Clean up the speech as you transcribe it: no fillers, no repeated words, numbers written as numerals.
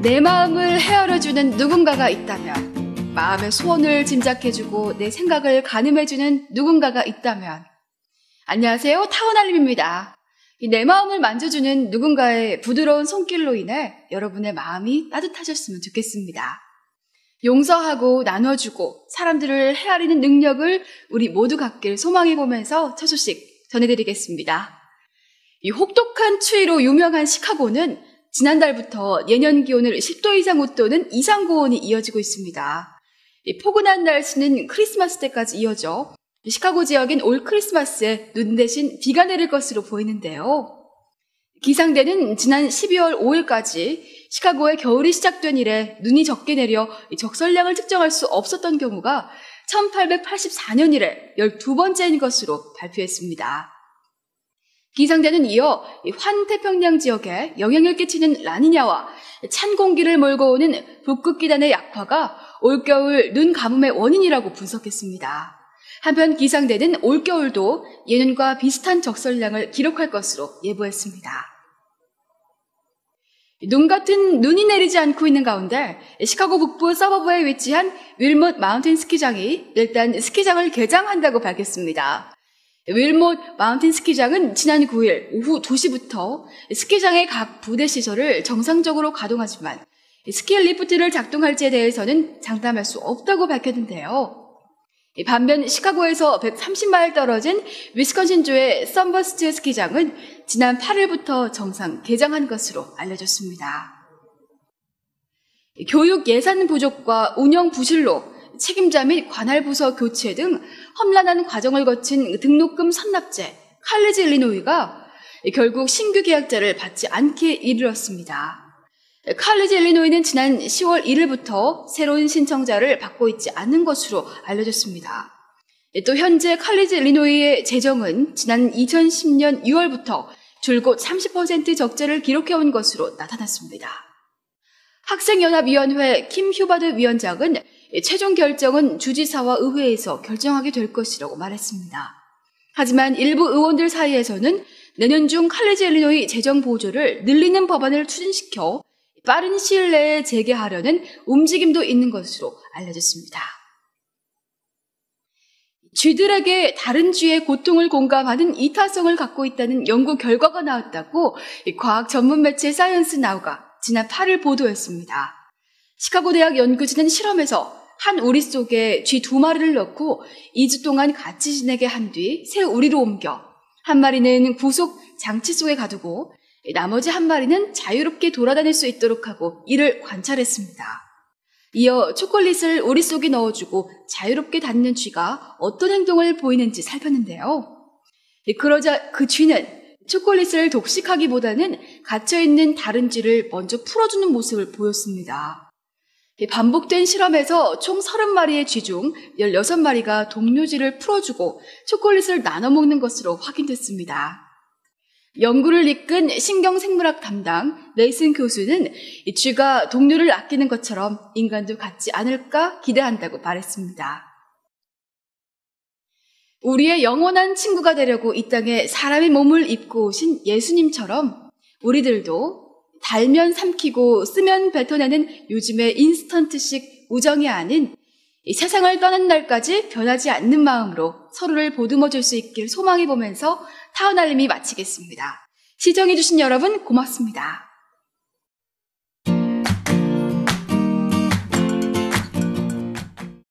내 마음을 헤아려주는 누군가가 있다면, 마음의 소원을 짐작해주고 내 생각을 가늠해주는 누군가가 있다면. 안녕하세요, 타원알림입니다. 내 마음을 만져주는 누군가의 부드러운 손길로 인해 여러분의 마음이 따뜻하셨으면 좋겠습니다. 용서하고 나눠주고 사람들을 헤아리는 능력을 우리 모두 갖길 소망해보면서 첫 소식 전해드리겠습니다. 이 혹독한 추위로 유명한 시카고는 지난달부터 예년 기온을 10도 이상 웃도는 이상고온이 이어지고 있습니다. 이 포근한 날씨는 크리스마스 때까지 이어져 시카고 지역엔 올 크리스마스에 눈 대신 비가 내릴 것으로 보이는데요. 기상대는 지난 12월 5일까지 시카고에 겨울이 시작된 이래 눈이 적게 내려 적설량을 측정할 수 없었던 경우가 1884년 이래 12번째인 것으로 발표했습니다. 기상대는 이어 환태평양 지역에 영향을 끼치는 라니냐와 찬 공기를 몰고 오는 북극 기단의 약화가 올겨울 눈 가뭄의 원인이라고 분석했습니다. 한편 기상대는 올겨울도 예년과 비슷한 적설량을 기록할 것으로 예보했습니다. 눈 같은 눈이 내리지 않고 있는 가운데 시카고 북부 서버브에 위치한 윌못 마운틴 스키장이 일단 스키장을 개장한다고 밝혔습니다. 윌못 마운틴 스키장은 지난 9일 오후 2시부터 스키장의 각 부대 시설을 정상적으로 가동하지만 스키 리프트를 작동할지에 대해서는 장담할 수 없다고 밝혔는데요. 반면 시카고에서 130마일 떨어진 위스콘신주의 썬버스트 스키장은 지난 8일부터 정상 개장한 것으로 알려졌습니다. 교육 예산 부족과 운영 부실로 책임자 및 관할 부서 교체 등 험난한 과정을 거친 등록금 선납제 칼리지 일리노이가 결국 신규 계약자를 받지 않게 이르렀습니다. 칼리지 일리노이는 지난 10월 1일부터 새로운 신청자를 받고 있지 않은 것으로 알려졌습니다. 또 현재 칼리지 일리노이의 재정은 지난 2010년 6월부터 줄곧 30% 적자를 기록해온 것으로 나타났습니다. 학생연합위원회 킴 휴바드 위원장은 최종 결정은 주지사와 의회에서 결정하게 될 것이라고 말했습니다. 하지만 일부 의원들 사이에서는 내년 중 칼리지 일리노이 재정 보조를 늘리는 법안을 추진시켜 빠른 시일 내에 재개하려는 움직임도 있는 것으로 알려졌습니다. 쥐들에게 다른 쥐의 고통을 공감하는 이타성을 갖고 있다는 연구 결과가 나왔다고 과학 전문 매체 사이언스 나우가 지난 8일 보도했습니다. 시카고 대학 연구진은 실험에서 한 우리 속에 쥐 2마리를 넣고 2주 동안 같이 지내게 한 뒤 새 우리로 옮겨 한 마리는 구속 장치 속에 가두고 나머지 한 마리는 자유롭게 돌아다닐 수 있도록 하고 이를 관찰했습니다. 이어 초콜릿을 우리 속에 넣어주고 자유롭게 다니는 쥐가 어떤 행동을 보이는지 살폈는데요. 그러자 그 쥐는 초콜릿을 독식하기보다는 갇혀있는 다른 쥐를 먼저 풀어주는 모습을 보였습니다. 반복된 실험에서 총 30마리의 쥐 중 16마리가 동료 쥐를 풀어주고 초콜릿을 나눠 먹는 것으로 확인됐습니다. 연구를 이끈 신경생물학 담당 레이슨 교수는 이 쥐가 동료를 아끼는 것처럼 인간도 갖지 않을까 기대한다고 말했습니다. 우리의 영원한 친구가 되려고 이 땅에 사람의 몸을 입고 오신 예수님처럼 우리들도 달면 삼키고 쓰면 뱉어내는 요즘의 인스턴트식 우정이 아닌 이 세상을 떠난 날까지 변하지 않는 마음으로 서로를 보듬어줄 수 있길 소망해보면서 타원알림이 마치겠습니다. 시청해주신 여러분 고맙습니다.